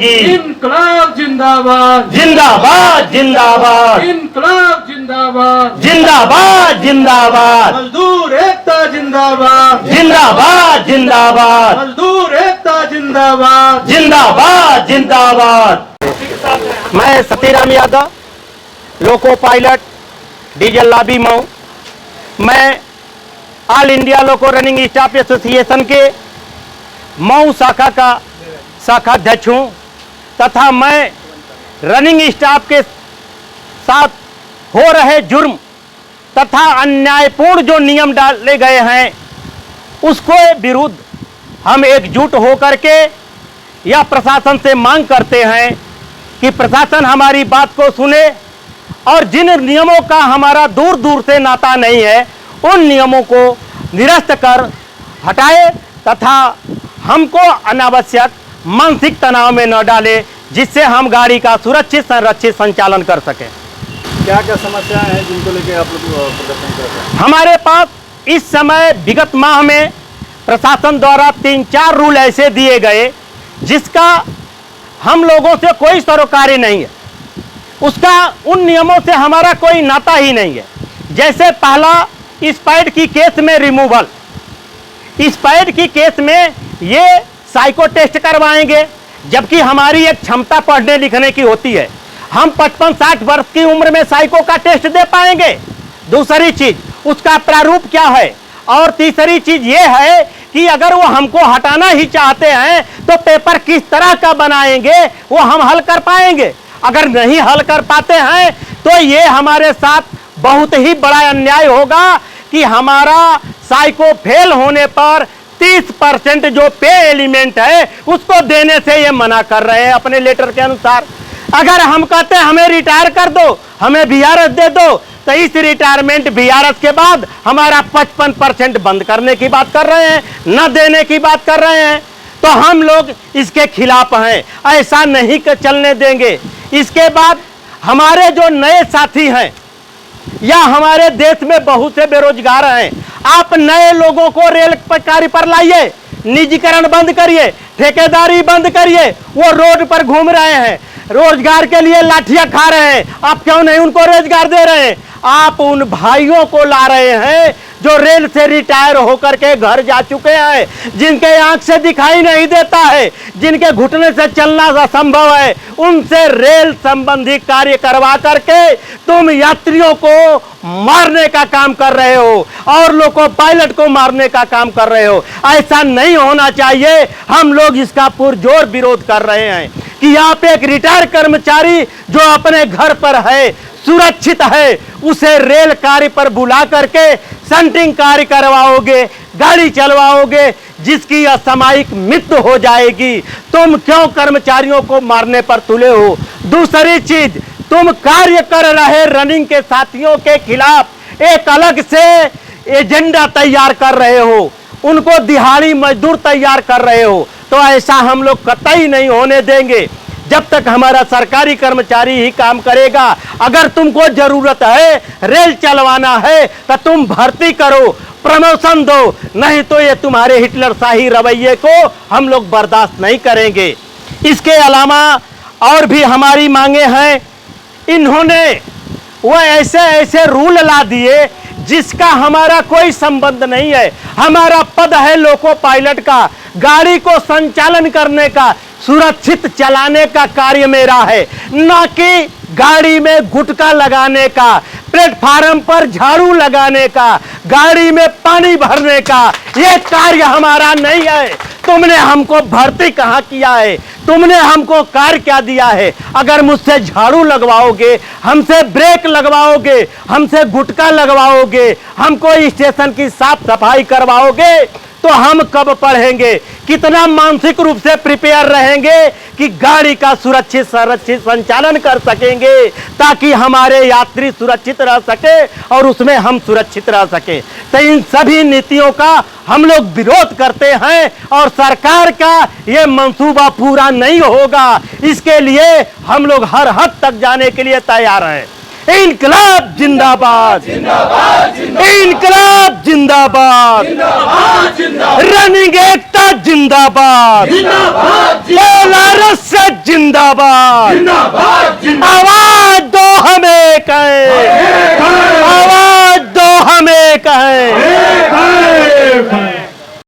रहेगी। इनकलाब जिंदाबाद जिंदाबाद जिंदाबाद इनकलाब जिंदाबाद जिंदाबाद जिंदाबाद मजदूर एकता जिंदाबाद जिंदाबाद जिंदाबाद मजदूर एकता जिंदाबाद जिंदाबाद जिंदाबाद। मैं Satiram Yadav, loco pilot, diesel lobby Mau. मैं all India loco running staff association के मऊ शाखा का शाखा अध्यक्ष हूँ तथा मैं रनिंग स्टाफ के साथ हो रहे जुर्म तथा अन्यायपूर्ण जो नियम डाले गए हैं उसको विरुद्ध हम एकजुट होकर के या प्रशासन से मांग करते हैं कि प्रशासन हमारी बात को सुने और जिन नियमों का हमारा दूर दूर से नाता नहीं है उन नियमों को निरस्त कर हटाए तथा हमको अनावश्यक मानसिक तनाव में न डाले, जिससे हम गाड़ी का सुरक्षित संरक्षित संचालन कर सकें। क्या क्या समस्याएं हैं जिनको लेके आप लोग प्रदर्शन कर रहे हैं? हमारे पास इस समय विगत माह में प्रशासन द्वारा 3-4 रूल ऐसे दिए गए जिसका हम लोगों से कोई सरोकारी नहीं है, उसका उन नियमों से हमारा कोई नाता ही नहीं है। जैसे पहला, स्पीड की केस में रिमूवल। स्पीड की केस में ये साइको टेस्ट करवाएंगे, जबकि हमारी एक क्षमता पढ़ने लिखने की होती है। हम 55-60 वर्ष की उम्र में साइको का टेस्ट दे पाएंगे? दूसरी चीज, उसका प्रारूप क्या है? और तीसरी चीज ये है कि अगर वो हमको हटाना ही चाहते हैं तो पेपर किस तरह का बनाएंगे वो हम हल कर पाएंगे? अगर नहीं हल कर पाते हैं तो ये हमारे साथ बहुत ही बड़ा अन्याय होगा कि हमारा साइको फेल होने पर 30% जो पे एलिमेंट है उसको देने से ये मना कर रहे हैं अपने लेटर के अनुसार। अगर हम कहते हैं हमें रिटायर कर दो, हमें बीआरएस दे दो, तो इस रिटायरमेंट बीआरएस के बाद हमारा 55% बंद करने की बात कर रहे हैं, न देने की बात कर रहे हैं। तो हम लोग इसके खिलाफ हैं, ऐसा नहीं चलने देंगे। इसके बाद हमारे जो नए साथी हैं या हमारे देश में बहुत से बेरोजगार हैं, आप नए लोगों को रेल कार्य पर लाइए, निजीकरण बंद करिए, ठेकेदारी बंद करिए। वो रोड पर घूम रहे हैं, रोजगार के लिए लाठियां खा रहे हैं, आप क्यों नहीं उनको रोजगार दे रहे हैं? आप उन भाइयों को ला रहे हैं जो रेल से रिटायर होकर के घर जा चुके हैं, जिनके आंख से दिखाई नहीं देता है, जिनके घुटने से चलना असंभव है, उनसे रेल संबंधी कार्य करवा करके तुम यात्रियों को मारने का काम कर रहे हो और लोको पायलट को मारने का काम कर रहे हो। ऐसा नहीं होना चाहिए। हम लोग इसका पुरजोर विरोध कर रहे हैं कि यहाँ पे एक रिटायर कर्मचारी जो अपने घर पर है, सुरक्षित है, उसे रेल कार्य पर बुला करके संटिंग कार्य करवाओगे, गाड़ी चलवाओगे, जिसकी असामयिक मृत्यु हो जाएगी। तुम क्यों कर्मचारियों को मारने पर तुले हो? दूसरी चीज, तुम कार्य कर रहे रनिंग के साथियों के खिलाफ एक अलग से एजेंडा तैयार कर रहे हो, उनको दिहाड़ी मजदूर तैयार कर रहे हो। तो ऐसा हम लोग कतई नहीं होने देंगे जब तक हमारा सरकारी कर्मचारी ही काम करेगा। अगर तुमको जरूरत है, रेल चलवाना है, तो तुम भर्ती करो, प्रमोशन दो, नहीं तो ये तुम्हारे हिटलर शाही रवैये को हम लोग बर्दाश्त नहीं करेंगे। इसके अलावा और भी हमारी मांगे हैं। इन्होंने वो ऐसे ऐसे रूल ला दिए जिसका हमारा कोई संबंध नहीं है। हमारा पद है लोको पायलट का, गाड़ी को संचालन करने का, सुरक्षित चलाने का कार्य मेरा है, न कि गाड़ी में गुटखा लगाने का, प्लेटफार्म पर झाड़ू लगाने का, गाड़ी में पानी भरने का। ये कार्य हमारा नहीं है। तुमने हमको भर्ती कहाँ किया है? तुमने हमको कार्य क्या दिया है? अगर मुझसे झाड़ू लगवाओगे, हमसे ब्रेक लगवाओगे, हमसे गुटखा लगवाओगे, हमको स्टेशन की साफ सफाई करवाओगे, तो हम कब पढ़ेंगे? कितना मानसिक रूप से प्रिपेयर रहेंगे कि गाड़ी का सुरक्षित संरक्षित संचालन कर सकेंगे, ताकि हमारे यात्री सुरक्षित रह सके और उसमें हम सुरक्षित रह सके। तो इन सभी नीतियों का हम लोग विरोध करते हैं और सरकार का ये मंसूबा पूरा नहीं होगा। इसके लिए हम लोग हर हद तक जाने के लिए तैयार हैं। इनकलाब जिंदाबाद, इनकलाब जिंदाबाद, रनिंग एकता जिंदाबाद, बेलारूस से जिंदाबाद। आवाज दो हमें कहे, आवाज दो हमें कहे।